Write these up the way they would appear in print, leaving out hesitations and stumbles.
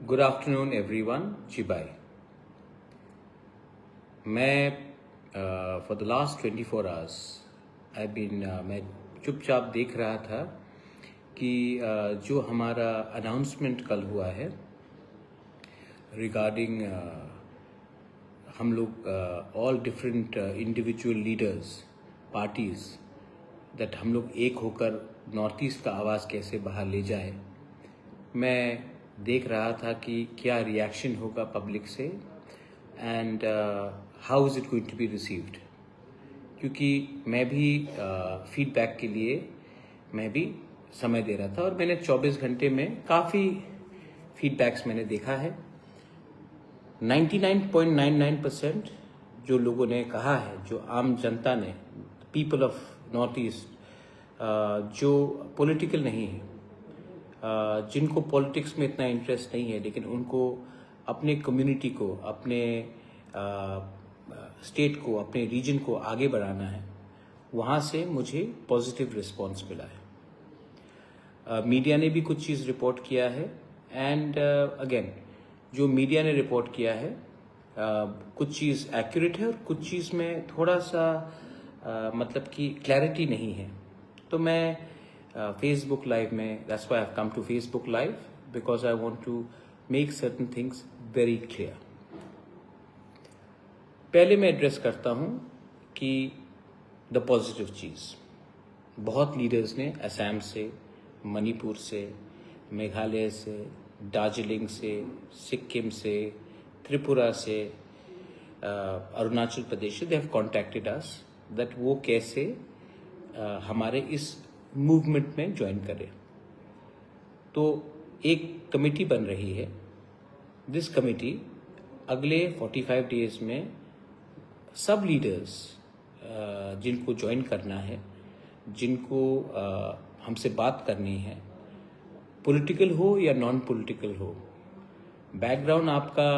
Good afternoon everyone. जी bye. मैं for the last 24 hours मैं चुपचाप देख रहा था कि जो हमारा अनाउंसमेंट कल हुआ है रिगार्डिंग हम लोग all different individual leaders parties that हम लोग एक होकर नॉर्थ ईस्ट का आवाज़ कैसे बाहर ले जाए। मैं देख रहा था कि क्या रिएक्शन होगा पब्लिक से and how is it going to be received, क्योंकि मैं भी फीडबैक के लिए मैं भी समय दे रहा था और मैंने 24 घंटे में काफ़ी फीडबैक्स मैंने देखा है। 99.99% जो लोगों ने कहा है, जो आम जनता ने, पीपल ऑफ नॉर्थ ईस्ट जो पॉलिटिकल नहीं है, जिनको पॉलिटिक्स में इतना इंटरेस्ट नहीं है, लेकिन उनको अपने कम्युनिटी को, अपने स्टेट को, अपने रीजन को आगे बढ़ाना है, वहाँ से मुझे पॉजिटिव रिस्पांस मिला है। मीडिया ने भी कुछ चीज़ रिपोर्ट किया है एंड अगेन जो मीडिया ने रिपोर्ट किया है कुछ चीज़ एक्यूरेट है और कुछ चीज़ में थोड़ा सा मतलब कि क्लैरिटी नहीं है। तो मैं फेसबुक लाइव में, that's why I have come to Facebook live because I want to make certain things very clear. पहले मैं एड्रेस करता हूं कि द पॉजिटिव चीज़, बहुत लीडर्स ने असम से, मणिपुर से, मेघालय से, दार्जिलिंग से, सिक्किम से, त्रिपुरा से, अरुणाचल प्रदेश से, they have contacted us that वो कैसे हमारे इस मूवमेंट में ज्वाइन करें। तो एक कमेटी बन रही है। दिस कमेटी अगले 45 डेज में सब लीडर्स जिनको ज्वाइन करना है, जिनको हमसे बात करनी है, पॉलिटिकल हो या नॉन पॉलिटिकल हो, बैकग्राउंड आपका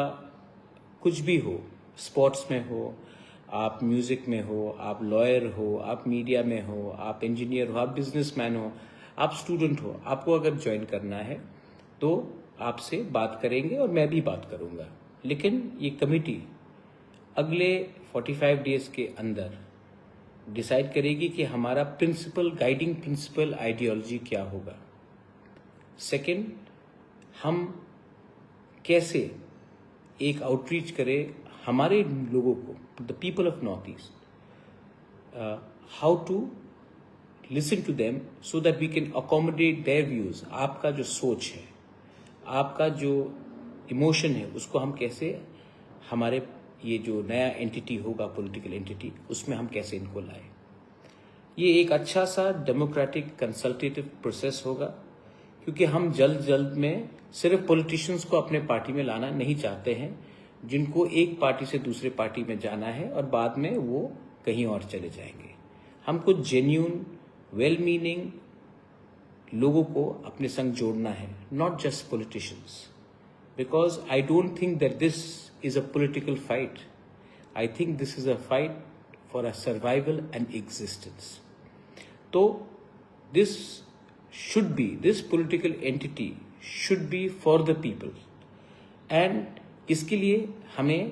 कुछ भी हो, स्पोर्ट्स में हो, आप म्यूजिक में हो, आप लॉयर हो, आप मीडिया में हो, आप इंजीनियर हो, आप बिजनेसमैन हो, आप स्टूडेंट हो, आपको अगर ज्वाइन करना है तो आपसे बात करेंगे और मैं भी बात करूंगा। लेकिन ये कमेटी अगले 45 डेज के अंदर डिसाइड करेगी कि हमारा प्रिंसिपल, गाइडिंग प्रिंसिपल आइडियोलॉजी क्या होगा। सेकंड, हम कैसे एक आउटरीच करें हमारे लोगों को, the people of north East, how to listen to them so that we can accommodate their views. आपका जो सोच है, आपका जो इमोशन है, उसको हम कैसे हमारे ये जो नया एंटिटी होगा, पॉलिटिकल एंटिटी, उसमें हम कैसे इनको लाए। ये एक अच्छा सा डेमोक्रेटिक कंसल्टेटिव प्रोसेस होगा, क्योंकि हम जल्द में सिर्फ पॉलिटिशियंस को अपने पार्टी में लाना नहीं चाहते हैं, जिनको एक पार्टी से दूसरे पार्टी में जाना है और बाद में वो कहीं और चले जाएंगे। हमको जेन्यून, वेल मीनिंग लोगों को अपने संग जोड़ना है, not just politicians, because I don't think that this is a political fight. I think this is a fight for a survival and existence. तो this political entity should be for the people, and इसके लिए हमें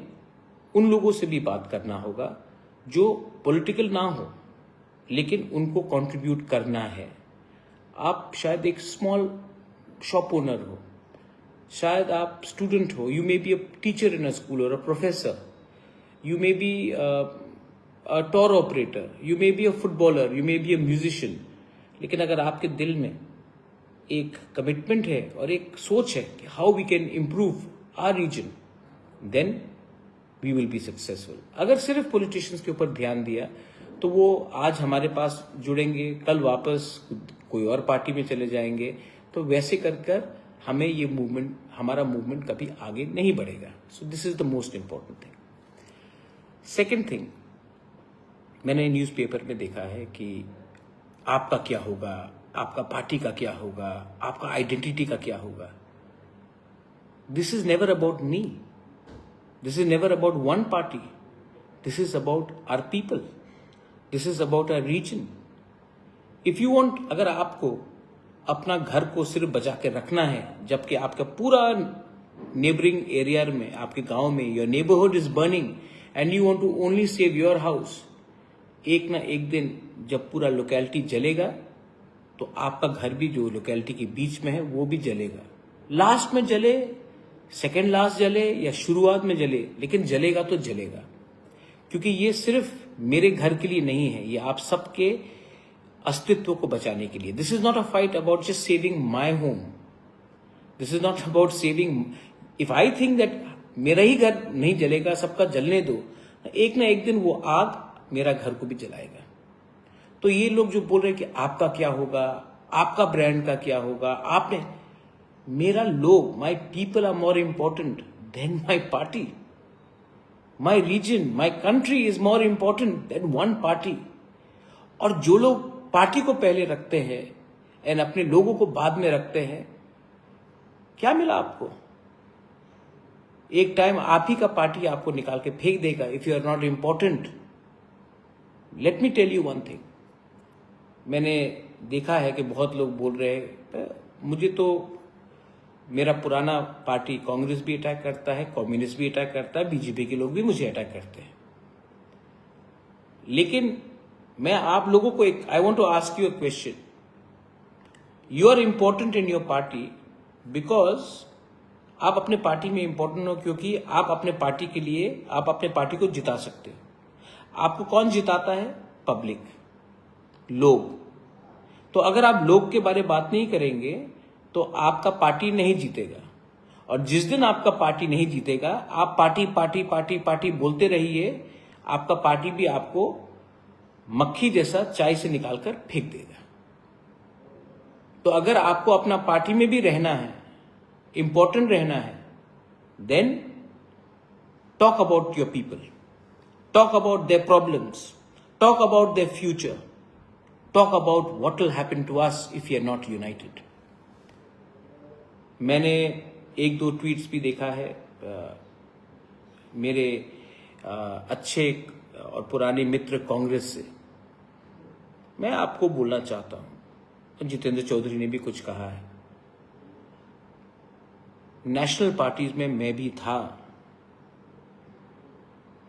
उन लोगों से भी बात करना होगा जो पॉलिटिकल ना हो लेकिन उनको कंट्रीब्यूट करना है। आप शायद एक स्मॉल शॉप ओनर हो, शायद आप स्टूडेंट हो, you may be a teacher in a school और a professor, you may be a tour operator, you may be a footballer, you may be a musician. लेकिन अगर आपके दिल में एक कमिटमेंट है और एक सोच है कि how we can improve our region, then we will be successful. अगर सिर्फ पॉलिटिशियंस के ऊपर ध्यान दिया तो वो आज हमारे पास जुड़ेंगे, कल वापस कोई और पार्टी में चले जाएंगे। तो वैसे कर हमें ये मूवमेंट, हमारा मूवमेंट कभी आगे नहीं बढ़ेगा। So this is the most important thing. Second thing, मैंने न्यूज़पेपर में देखा है कि आपका क्या होगा, आपका पार्टी का क्या होगा, आपका आइडेंटिटी का क्या होगा। This is never about me, this is never about one party, this is about our people, this is about our region. If you want, अगर आपको अपना घर को सिर्फ बचा के रखना है, जबकि आपका पूरा नेबरिंग एरिया में, आपके गांव में, your neighbourhood is burning and you want to only save your house, एक ना एक दिन जब पूरा लोकेलिटी जलेगा तो आपका घर भी जो लोकेलिटी के बीच में है वो भी जलेगा। लास्ट में जले, सेकेंड लास्ट जले या शुरुआत में जले, लेकिन जलेगा तो जलेगा। क्योंकि ये सिर्फ मेरे घर के लिए नहीं है, ये आप सबके अस्तित्व को बचाने के लिए। This is not a fight about just saving my home, this is not about saving, if I think that मेरा ही घर नहीं जलेगा, सबका जलने दो, एक ना एक दिन वो आग मेरा घर को भी जलाएगा। तो ये लोग जो बोल रहे हैं कि आपका क्या होगा, आपका ब्रांड का क्या होगा, आपने, मेरा लोग, my people are more important than my party, my region, my country is more important than one party. और जो लोग पार्टी को पहले रखते हैं एंड अपने लोगों को बाद में रखते हैं, क्या मिला आपको? एक टाइम आप ही का पार्टी आपको निकाल के फेंक देगा if you are not important. Let me tell you one thing, मैंने देखा है कि बहुत लोग बोल रहे हैं, मुझे तो मेरा पुराना पार्टी कांग्रेस भी अटैक करता है, कम्युनिस्ट भी अटैक करता है, बीजेपी के लोग भी मुझे अटैक करते हैं। लेकिन मैं आप लोगों को एक, I want to ask you a question, you are important in your party because आप अपने पार्टी में इंपॉर्टेंट हो, क्योंकि आप अपने पार्टी के लिए, आप अपने पार्टी को जिता सकते हो। आपको कौन जिताता है? पब्लिक, लोग। तो अगर आप लोग के बारे में बात नहीं करेंगे तो आपका पार्टी नहीं जीतेगा। और जिस दिन आपका पार्टी नहीं जीतेगा, आप पार्टी पार्टी पार्टी पार्टी बोलते रहिए, आपका पार्टी भी आपको मक्खी जैसा चाय से निकालकर फेंक देगा। तो अगर आपको अपना पार्टी में भी रहना है, इंपॉर्टेंट रहना है, then talk about your people, talk about their problems, talk about their future, talk about what will happen to us if we are not united. मैंने एक दो ट्वीट्स भी देखा है मेरे अच्छे और पुराने मित्र कांग्रेस से। मैं आपको बोलना चाहता हूं, जितेंद्र चौधरी ने भी कुछ कहा है, नेशनल पार्टीज में मैं भी था।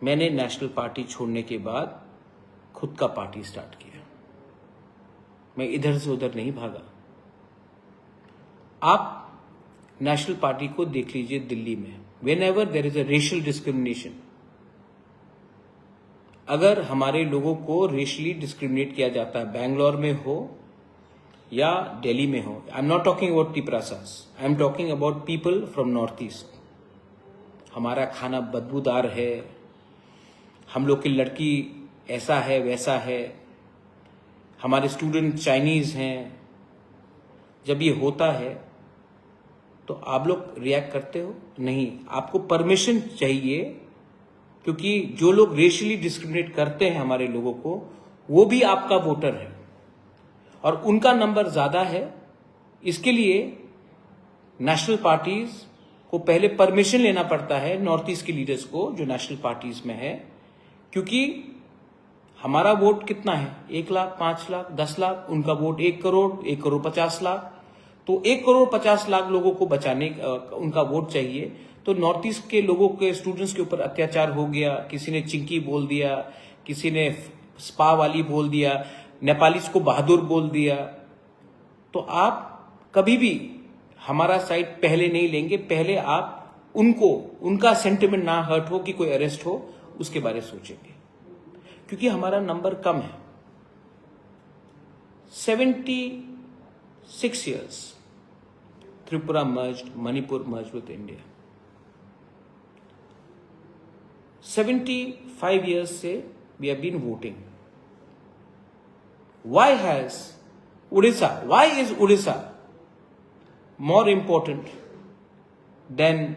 मैंने नेशनल पार्टी छोड़ने के बाद खुद का पार्टी स्टार्ट किया, मैं इधर से उधर नहीं भागा। आप नेशनल पार्टी को देख लीजिए दिल्ली में, when ever there is a racial discrimination, अगर हमारे लोगों को रेशियली डिस्क्रिमिनेट किया जाता है, बैंगलोर में हो या दिल्ली में हो, I am not talking about टिपरासास, I am talking about people from North East. हमारा खाना बदबूदार है, हम लोग की लड़की ऐसा है वैसा है, हमारे स्टूडेंट चाइनीज हैं। जब ये होता है तो आप लोग रिएक्ट करते हो? नहीं, आपको परमिशन चाहिए, क्योंकि जो लोग रेशियली डिस्क्रिमिनेट करते हैं हमारे लोगों को, वो भी आपका वोटर है और उनका नंबर ज्यादा है। इसके लिए नेशनल पार्टीज को पहले परमिशन लेना पड़ता है, नॉर्थ ईस्ट के लीडर्स को जो नेशनल पार्टीज में है, क्योंकि हमारा वोट कितना है? 1 लाख, 5 लाख, 10 लाख, उनका वोट 1 करोड़, 1 करोड़ 50 लाख। तो 1 करोड़ 50 लाख लोगों को बचाने उनका वोट चाहिए। तो नॉर्थ ईस्ट के लोगों के स्टूडेंट्स के ऊपर अत्याचार हो गया, किसी ने चिंकी बोल दिया, किसी ने स्पा वाली बोल दिया, नेपालीज को बहादुर बोल दिया, तो आप कभी भी हमारा साइड पहले नहीं लेंगे। पहले आप उनको, उनका सेंटिमेंट ना हर्ट हो कि कोई अरेस्ट हो, उसके बारे में सोचेंगे, क्योंकि हमारा नंबर कम है। 76 years Tripura merged, Manipur merged with India. 75 years से we have been voting. Why has Odisha, why is Odisha more important than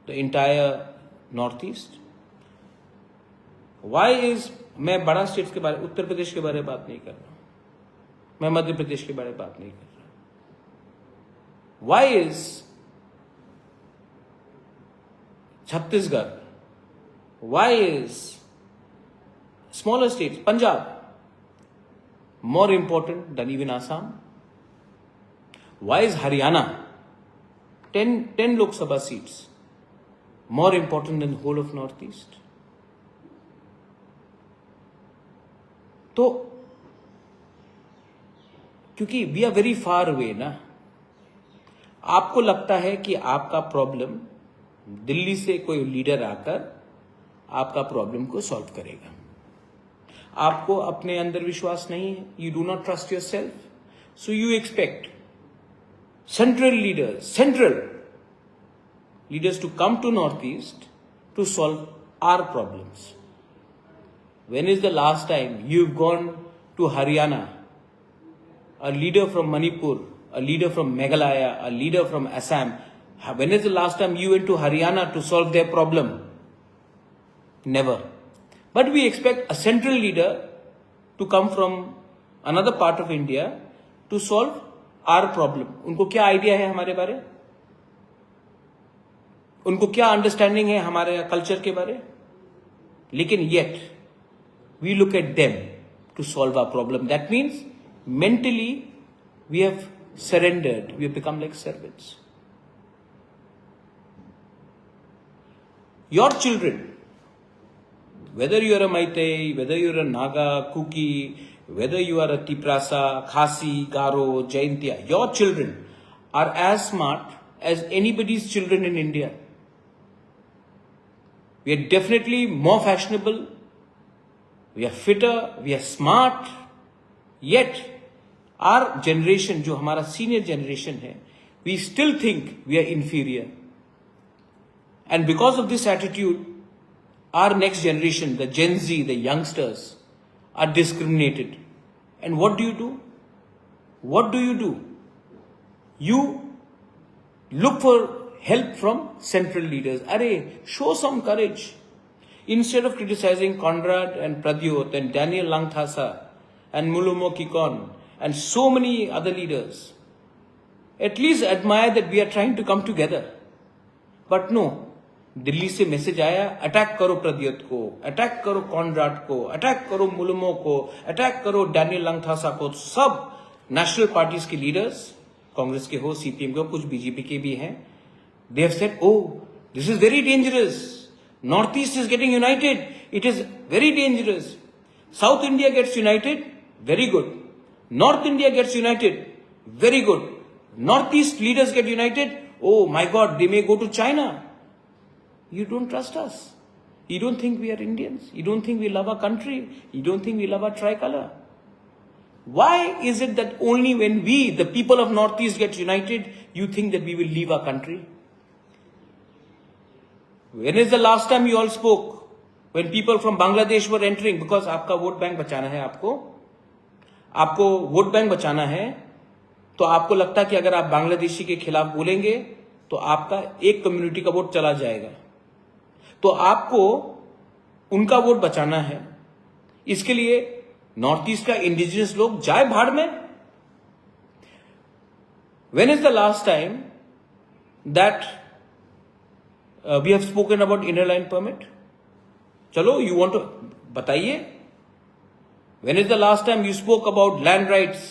the entire Northeast? Why is, मैं बड़ा स्टेट्स के बारे, उत्तर प्रदेश के बारे में बात नहीं कर रहा, मैं मध्य प्रदेश के बारे में बात नहीं कर रहा। Why is Chhattisgarh, why is smaller states, Punjab, more important than even Assam? Why is Haryana 10 Lok Sabha seats more important than the whole of Northeast? तो क्योंकि we are very far away ना, आपको लगता है कि आपका प्रॉब्लम दिल्ली से कोई लीडर आकर आपका प्रॉब्लम को सॉल्व करेगा। आपको अपने अंदर विश्वास नहीं है, you do not trust yourself, so you expect central leaders to come to Northeast to solve our problems. When is the last time you've gone to Haryana? A leader from Manipur, a leader from Meghalaya, a leader from Assam. When is the last time you went to Haryana to solve their problem? Never. But we expect a central leader to come from another part of India to solve our problem. उनको क्या idea है हमारे बारे? उनको क्या understanding है हमारे culture के बारे? लेकिन yet we look at them to solve our problem. That means mentally we have surrendered. We have become like servants. Your children, whether you are a Meitei, whether you are a Naga, Kuki, whether you are a Tiprasa, Khasi, Garo, Jaintia, your children are as smart as anybody's children in India. We are definitely more fashionable. We are fitter, we are smart, yet our generation, जो हमारा senior generation है, we still think we are inferior. And because of this attitude, our next generation, the Gen Z, the youngsters, are discriminated. And what do? What do? You look for help from central leaders. Arey, show some courage. Instead of criticizing Conrad and Pradyot and Daniel Langthasa and Mulumo Kikon and so many other leaders, at least admire that we are trying to come together. But no, Delhi से message आया, attack करो प्रद्योत को, attack करो Conrad को, attack करो मुलुमो को, attack करो Daniel Langthasa को। सब नेशनल पार्टीज के लीडर्स, कांग्रेस के हो, सीपीएम के हो, कुछ बीजेपी के भी हैं, they have said, oh this is very dangerous, Northeast is getting united. It is very dangerous. South India gets united. Very good. North India gets united. Very good. Northeast leaders get united. Oh my God, they may go to China. You don't trust us. You don't think we are Indians. You don't think we love our country. You don't think we love our tricolor. Why is it that only when we, the people of Northeast, get united, you think that we will leave our country? When is the last time you all spoke? When people from Bangladesh were entering, because आपका vote bank बचाना है, आपको vote bank बचाना है, तो आपको लगता है कि अगर आप बांग्लादेशी के खिलाफ बोलेंगे तो आपका एक कम्युनिटी का वोट चला जाएगा। तो आपको उनका वोट बचाना है, इसके लिए नॉर्थ ईस्ट का इंडिजिनस लोग जाए भाड़ में। When is the last time that we have spoken about inner line permit? चलो, you want to बताइए। When is the last time you spoke about land rights?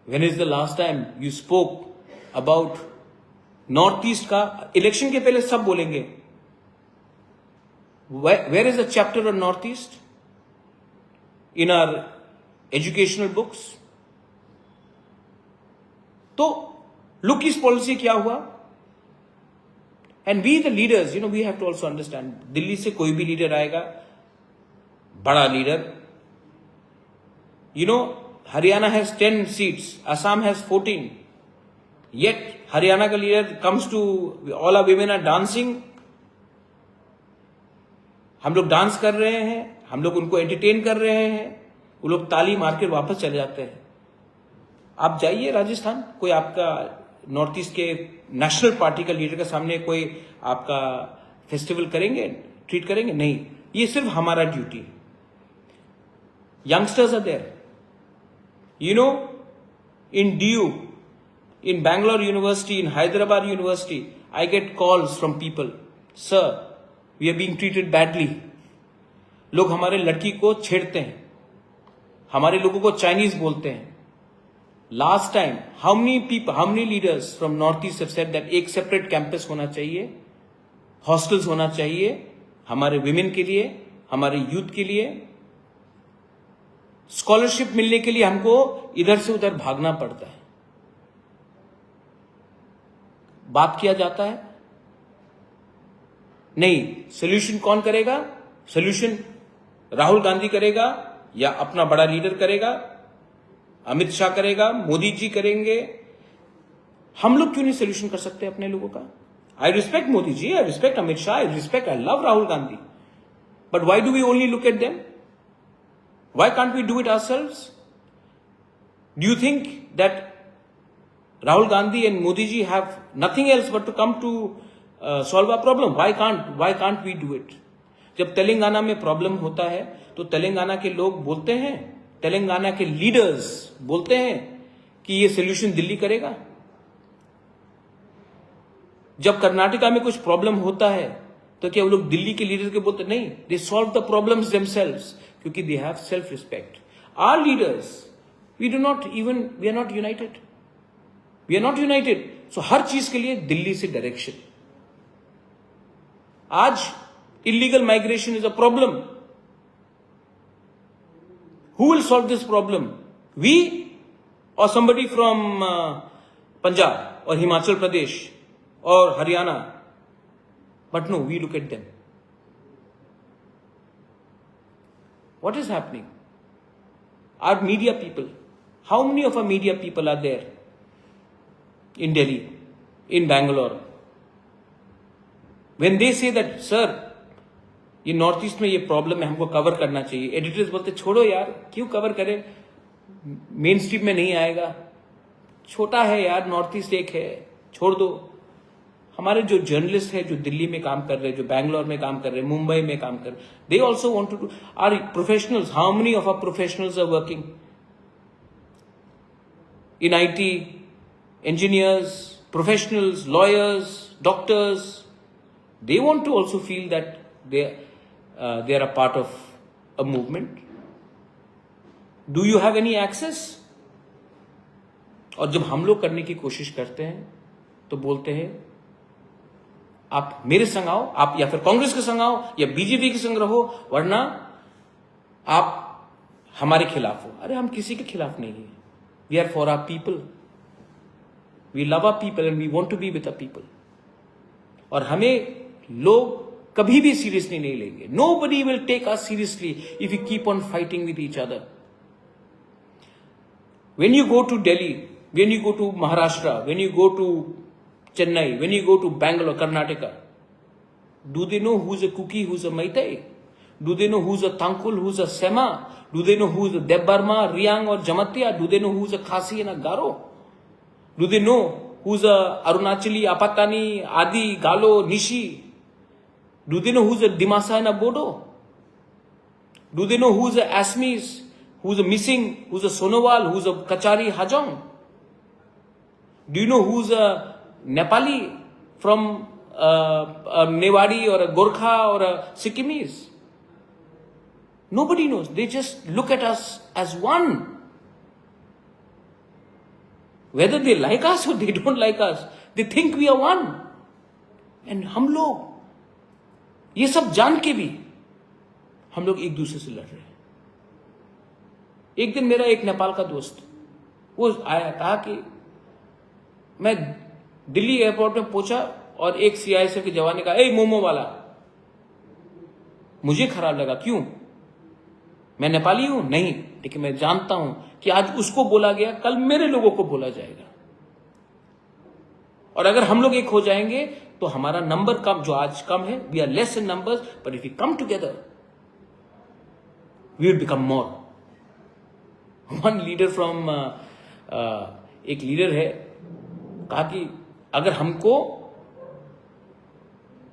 When is the last time you spoke about Northeast का? Election के पहले सब बोलेंगे। Where is the chapter on Northeast in our educational books? तो look इस policy क्या हुआ? And we the leaders, we have to also understand, Delhi से कोई भी लीडर आएगा, बड़ा leader, Haryana has 10 seats, Assam has 14, yet Haryana का leader comes to, all our women are dancing, हम लोग डांस कर रहे हैं, हम लोग उनको एंटरटेन कर रहे हैं, वो लोग ताली मार के वापस चले जाते हैं। आप जाइए राजस्थान, कोई आपका नॉर्थ ईस्ट के नेशनल पार्टी का लीडर के सामने कोई आपका फेस्टिवल करेंगे, ट्रीट करेंगे? नहीं, ये सिर्फ हमारा ड्यूटी है। Youngsters are there, in DU, in Bangalore University, in Hyderabad University, I get calls from people, sir, we are being treated badly. लोग हमारे लड़की को छेड़ते हैं, हमारे लोगों को चाइनीज बोलते हैं, last time how many leaders from North east have said that एक सेपरेट कैंपस होना चाहिए, हॉस्टल्स होना चाहिए हमारे विमेन के लिए, हमारे यूथ के लिए। स्कॉलरशिप मिलने के लिए हमको इधर से उधर भागना पड़ता है। बात किया जाता है नहीं, सोल्यूशन कौन करेगा? सोल्यूशन राहुल गांधी करेगा या अपना बड़ा लीडर करेगा, अमित शाह करेगा, मोदी जी करेंगे। हम लोग क्यों नहीं सोल्यूशन कर सकते अपने लोगों का? I respect Modi ji, I respect Amit Shah, I love Rahul Gandhi, but why do we only look at them? Why can't we do it ourselves? Do you think that Rahul Gandhi and Modi ji have nothing else but to come to solve our problem? Why can't we do it? जब तेलंगाना में problem होता है तो तेलंगाना के लोग बोलते हैं, तेलंगाना के लीडर्स बोलते हैं कि ये सोल्यूशन दिल्ली करेगा। जब कर्नाटका में कुछ प्रॉब्लम होता है तो क्या वो लोग दिल्ली के लीडर के बोलते? नहीं, they solve the problems themselves, क्योंकि they have self respect. Our leaders we are not united, so हर चीज के लिए दिल्ली से डायरेक्शन। आज illegal migration is a problem. Who will solve this problem? We और somebody फ्रॉम पंजाब और हिमाचल प्रदेश और Haryana? But no, we look at them. What is happening? Our media people, how many of our media people are there in Delhi, in Bangalore? When they say that, sir, ये north east में ये problem है, हमको cover करना चाहिए, editors बोलते छोड़ो यार, क्यों कवर करें, मेन स्ट्रीम में नहीं आएगा, छोटा है यार, नॉर्थ ईस्ट एक है, छोड़ दो। हमारे जो जर्नलिस्ट है, जो दिल्ली में काम कर रहे हैं, जो बैंगलोर में काम कर रहे हैं, मुंबई में काम कर रहे हैं, they also want to do. Are professionals, how many of our professionals are working in IT, engineers, professionals, lawyers, doctors? They want to also feel that they are a part of a movement. Do you have any access? और जब हम लोग करने की कोशिश करते हैं तो बोलते हैं आप मेरे संग आओ, आप या फिर कांग्रेस के संग आओ या बीजेपी के संग रहो, वरना आप हमारे खिलाफ हो। अरे हम किसी के खिलाफ नहीं है। We are for our people, we love our people and we want to be with our people. और हमें लोग कभी भी सीरियसली नहीं लेंगे। Nobody will take us seriously if you keep on fighting with each other. When you go to Delhi, when you go to Maharashtra, when you go to Chennai, when you go to Bangalore, Karnataka, do they know who's a Kuki, who's a Maitai? Do they know who's a Thankul, who's a Sema? Do they know who's a Debbarma, Riang or Jamatia? Do they know who's a Khasi and a Garo? Do they know who's a Arunachali, Apatani, Adi, Galo, Nishi? Do they know who's a Dimasa and a Bodo? Do they know who's a Asmis? Who's a Missing, who's a Sonowal, who's a Kachari Hajong? Do you know who's a Nepali from a Mewari or a Gorkha or a Sikkimese? Nobody knows. They just look at us as one. Whether they like us or they don't like us, they think we are one. And हम लोग ये सब जान के भी हम लोग एक दूसरे से लड़ रहे हैं। एक दिन मेरा एक नेपाल का दोस्त वो आया, कहा कि मैं दिल्ली एयरपोर्ट में पहुंचा और एक CISF के जवान ने कहा, ए मोमो वाला। मुझे खराब लगा। क्यों? मैं नेपाली हूं? नहीं, लेकिन मैं जानता हूं कि आज उसको बोला गया, कल मेरे लोगों को बोला जाएगा। और अगर हम लोग एक हो जाएंगे तो हमारा नंबर कम, जो आज कम है, we are less in numbers, but if we come together we will become more. One leader from एक लीडर है, कहा कि अगर हमको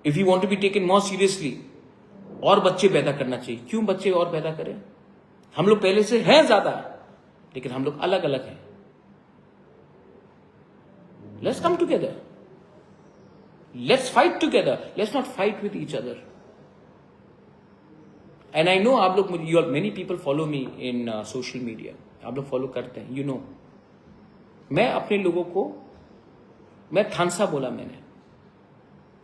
if you want to be taken more seriously और बच्चे पैदा करना चाहिए। क्यों बच्चे और पैदा करें? हम लोग पहले से हैं ज्यादा, लेकिन हम लोग अलग अलग हैं। Let's come together, let's fight together, let's not fight with each other. And I know आप लोग, मेनी पीपल फॉलो मी इन सोशल मीडिया, आप लोग फॉलो करते हैं, यू नो मैं अपने लोगों को, मैं थानसा बोला मैंने,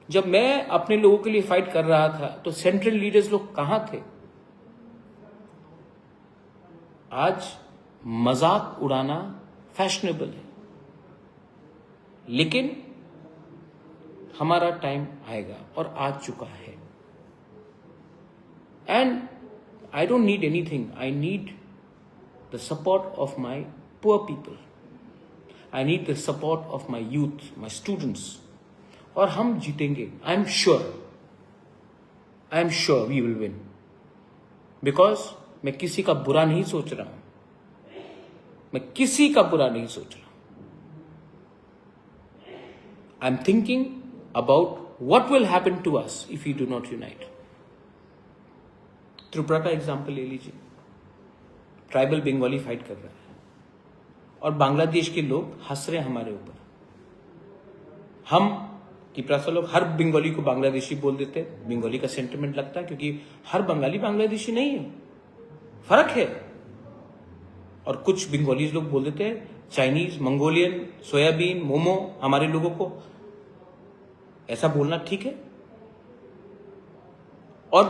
जब मैं अपने लोगों के लिए फाइट कर रहा था तो सेंट्रल लीडर्स लोग कहां थे? आज मजाक उड़ाना फैशनेबल है, लेकिन हमारा टाइम आएगा और आ चुका है। And I don't need anything, I need the support of my poor people, I need the support of my youth, my students, और हम जीतेंगे। I am sure we will win, because मैं किसी का बुरा नहीं सोच रहा हूं, मैं किसी का बुरा नहीं सोच रहा। I am thinking about what will happen to us if we do not unite. Tripura का एग्जाम्पल ले लीजिए, ट्राइबल बंगाली फाइट कर रहा है और बांग्लादेश के लोग हंस रहे हैं हमारे ऊपर। हम त्रिपुरा से लोग हर बंगाली को बांग्लादेशी बोल देते हैं, बंगाली का सेंटिमेंट लगता है, क्योंकि हर बंगाली बांग्लादेशी नहीं है, फर्क है। और कुछ बंगाली लोग बोल देते हैं चाइनीज, मंगोलियन, सोयाबीन, मोमो हमारे लोगों को। ऐसा बोलना ठीक है? और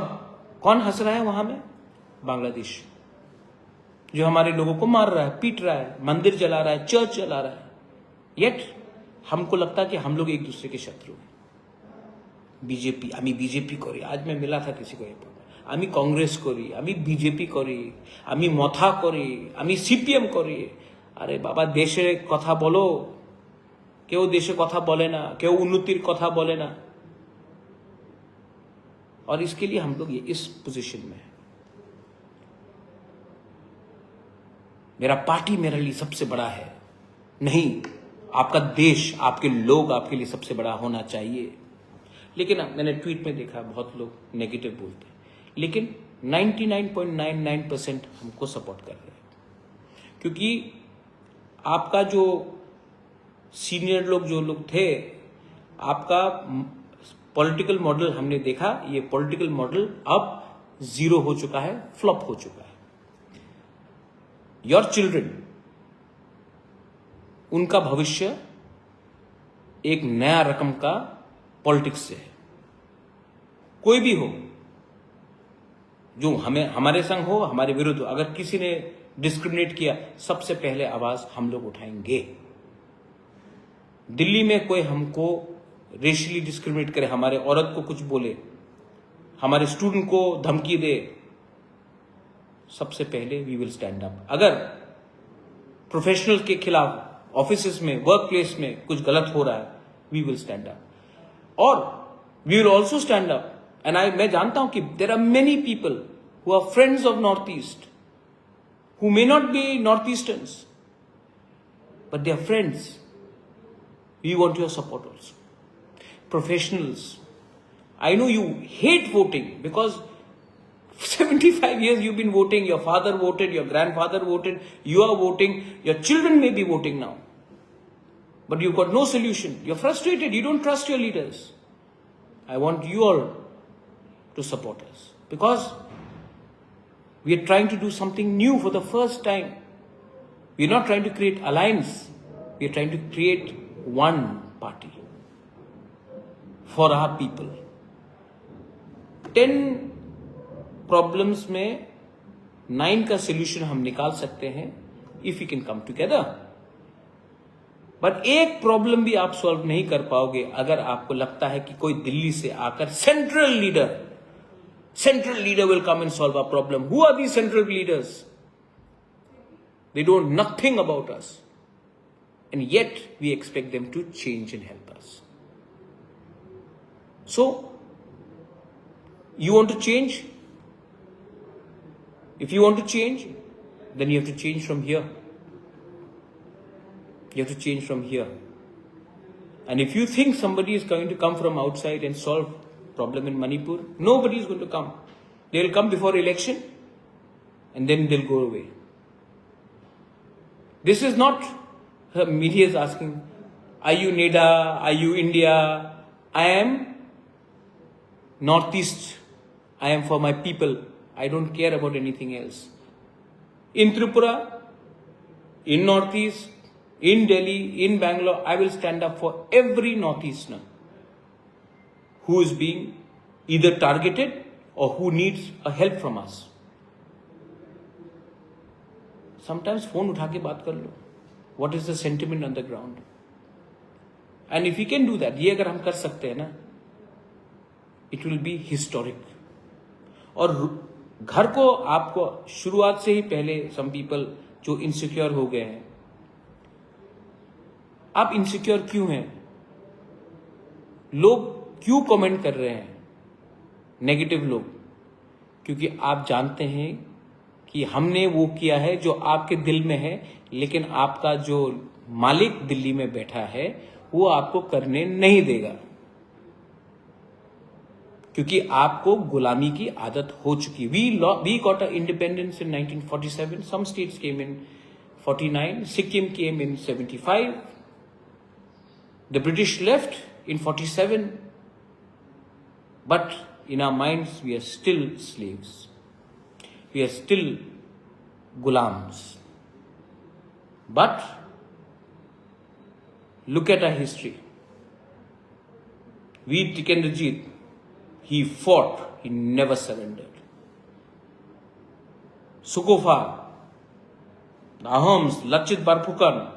कौन हंस रहा है वहां में? बांग्लादेश, जो हमारे लोगों को मार रहा है, पीट रहा है, मंदिर जला रहा है, चर्च जला रहा है। येट हमको लगता है कि हम लोग एक दूसरे के शत्रु हैं। बीजेपी, आमी बीजेपी करी, आज मैं मिला था किसी को, आमी कांग्रेस करी, आमी बीजेपी करी, आमी मथा करी, आमी सीपीएम करी। अरे बाबा, देशे कथा बोलो, কেউ দেশে কথা বলে না, কেউ উন্নতির কথা বলে না, और इसके लिए हम लोग ये इस पोजीशन में है। मेरा पार्टी मेरे लिए सबसे बड़ा है नहीं, आपका देश, आपके लोग आपके लिए सबसे बड़ा होना चाहिए। लेकिन मैंने ट्वीट में देखा बहुत लोग नेगेटिव बोलते हैं, लेकिन 99.99% हमको सपोर्ट कर रहे हैं, क्योंकि आपका जो सीनियर लोग जो लोग थे, आपका पॉलिटिकल मॉडल हमने देखा, ये पॉलिटिकल मॉडल अब जीरो हो चुका है, फ्लॉप हो चुका है। योर चिल्ड्रन, उनका भविष्य एक नया रकम का पॉलिटिक्स से है। कोई भी हो जो हमारे संग हो, हमारे विरुद्ध हो, अगर किसी ने डिस्क्रिमिनेट किया, सबसे पहले आवाज हम लोग उठाएंगे। दिल्ली में कोई हमको रेशियली डिस्क्रिमिनेट करे, हमारे औरत को कुछ बोले, हमारे स्टूडेंट को धमकी दे, सबसे पहले वी विल स्टैंड अप। अगर प्रोफेशनल के खिलाफ ऑफिसेस में, वर्क प्लेस में कुछ गलत हो रहा है, वी विल स्टैंड अप। और we will also stand up, and मैं जानता हूं कि there are many people who are friends of north east, who may not be northeasterners, but they are friends. We want your support also. Professionals, I know you hate voting because 75 years you've been voting, your father voted, your grandfather voted, you are voting, your children may be voting now. But you've got no solution. You're frustrated, you don't trust your leaders. I want you all to support us, because we are trying to do something new for the first time. We are not trying to create alliance, we are trying to create one party for our people. 10 problems में 9 का solution हम निकाल सकते हैं if we can come together. But एक problem भी आप solve नहीं कर पाओगे अगर आपको लगता है कि कोई दिल्ली से आकर central leader will come and solve our problem. Who are these central leaders? They know nothing about us. And yet we expect them to change and help us. So, you want to change? If you want to change, then you have to change from here. You have to change from here. And if you think somebody is going to come from outside and solve problem in Manipur, nobody is going to come. They will come before election and then they'll go away. This is not, media is asking, are you NEDA? Are you India? I am Northeast. I am for my people. I don't care about anything else. In Tripura, in Northeast, in Delhi, in Bangalore, I will stand up for every Northeasterner who is being either targeted or who needs a help from us. Sometimes phone उठा के बात कर लो. What is the sentiment on the ground? And if we can do that, ये अगर हम कर सकते हैं ना, it will be historic. और घर को आपको शुरुआत से ही पहले some people जो insecure हो गए हैं, आप insecure क्यों हैं? लोग क्यों कमेंट कर रहे हैं नेगेटिव लोग? क्योंकि आप जानते हैं कि हमने वो किया है जो आपके दिल में है, लेकिन आपका जो मालिक दिल्ली में बैठा है वो आपको करने नहीं देगा, क्योंकि आपको गुलामी की आदत हो चुकी. We got our independence in 1947. Some states came in 49. Sikkim came in 75. The British left in 47. But in our minds, we are still slaves. We are still gulams. But look at our history. Veer Tikendrajit, he fought, he never surrendered. Sukhofar, the Ahoms, Lachit Barphukan,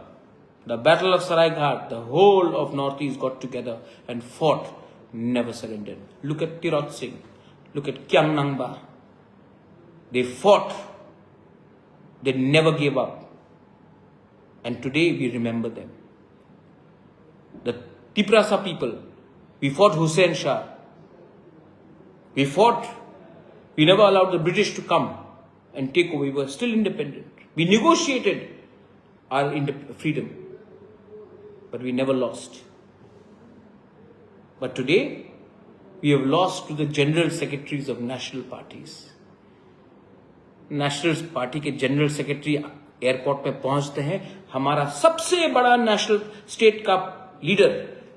the Battle of Saraighat, the whole of Northeast got together and fought, never surrendered. Look at Tirot Singh, look at Kyang Nangba. They fought, they never gave up. And today we remember them. The Tiprasa people, we fought Hussain Shah. We fought, we never allowed the British to come and take over. We were still independent. We negotiated our freedom, but we never lost. But today, we have lost to the general secretaries of national parties. National party के general secretary airport पे पहुंचते हैं, हमारा सबसे बड़ा national state का leader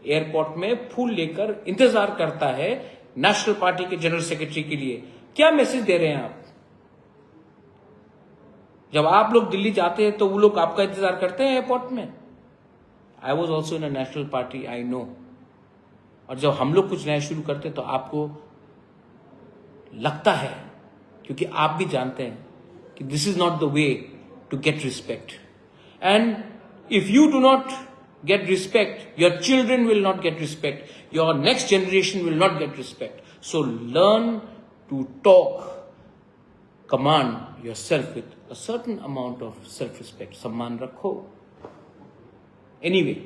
airport में फूल लेकर इंतजार करता है नेशनल पार्टी के जनरल सेक्रेटरी के लिए. क्या मैसेज दे रहे हैं आप? जब आप लोग दिल्ली जाते हैं तो वो लोग आपका इंतजार करते हैं एयरपोर्ट में. I was also in a national party, I know. और जब हम लोग कुछ नया शुरू करते हैं तो आपको लगता है, क्योंकि आप भी जानते हैं कि this is not the way to get respect. And if you do not get respect, your children will not get respect, your next generation will not get respect. So learn to talk, command yourself with a certain amount of self-respect. Samman rakho. Anyway,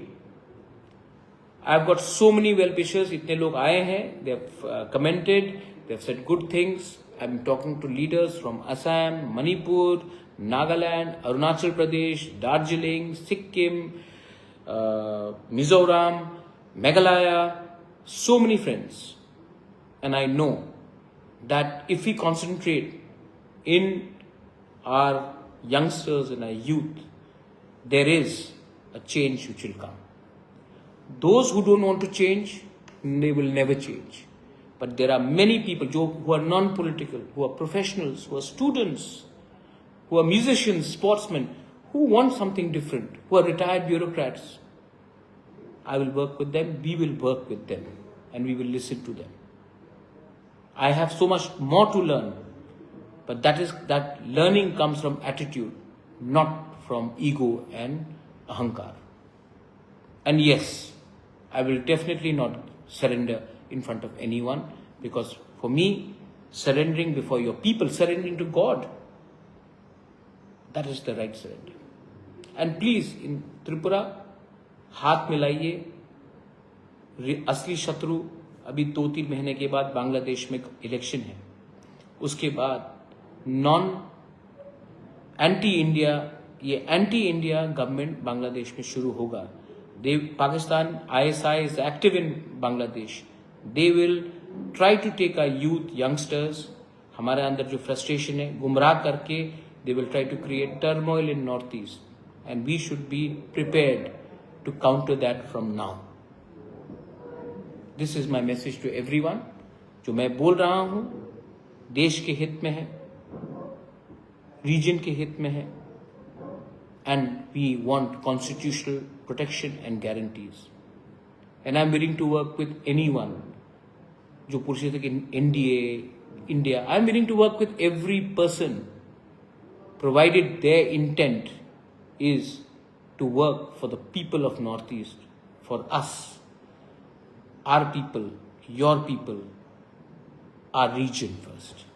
I've got so many well-wishers. Itne log aaye hain, they have commented, they have said good things. I'm talking to leaders from Assam, Manipur, Nagaland, Arunachal Pradesh, Darjeeling, Sikkim, Mizoram, Meghalaya, so many friends. And I know that if we concentrate in our youngsters and our youth, there is a change which will come. Those who don't want to change, they will never change. But there are many people who are non-political, who are professionals, who are students, who are musicians, sportsmen, who want something different, who are retired bureaucrats. I will work with them, we will work with them, and we will listen to them. I have so much more to learn, but that learning comes from attitude, not from ego and ahankar. And yes, I will definitely not surrender in front of anyone, because for me, surrendering before your people, surrendering to God, that is the right surrender. And please, in Tripura, हाथ मिलाइए. असली शत्रु अभी 2-3 महीने के बाद बांग्लादेश में election है, उसके बाद एंटी इंडिया गवर्नमेंट बांग्लादेश में शुरू होगा. Pakistan ISI is active in Bangladesh. They will try to take our youth, youngsters, हमारे अंदर जो फ्रस्ट्रेशन है, गुमराह करके they will try to create turmoil in Northeast, and we should be prepared to counter that from now. This is my message to everyone. जो मैं बोल रहा हूं देश के हित में है, रीजन के हित में है, and we want constitutional protection and guarantees. And I'm willing to work with anyone. जो पूछ रहे थे कि NDA, India, I'm willing to work with every person, provided their intent is to work for the people of Northeast, for us, our people, your people, our region first.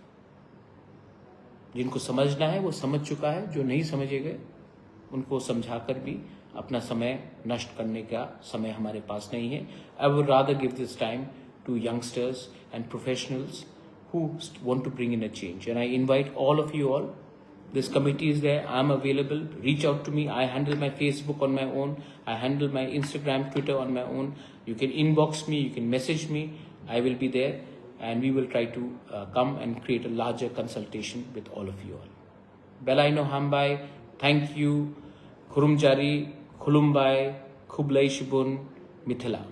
जिनको समझना है वो समझ चुका है, जो नहीं समझेगा उनको समझाकर भी अपना समय नष्ट करने का समय हमारे पास नहीं है. I would rather give this time to youngsters and professionals who want to bring in a change. And I invite all of you all. This committee is there. I'm available. Reach out to me. I handle my Facebook on my own. I handle my Instagram, Twitter on my own. You can inbox me. You can message me. I will be there. And we will try to come and create a larger consultation with all of you all. Belaino Hambai, thank you. Khurumjari, Khulumbai, Khublai Shibun, Mithila.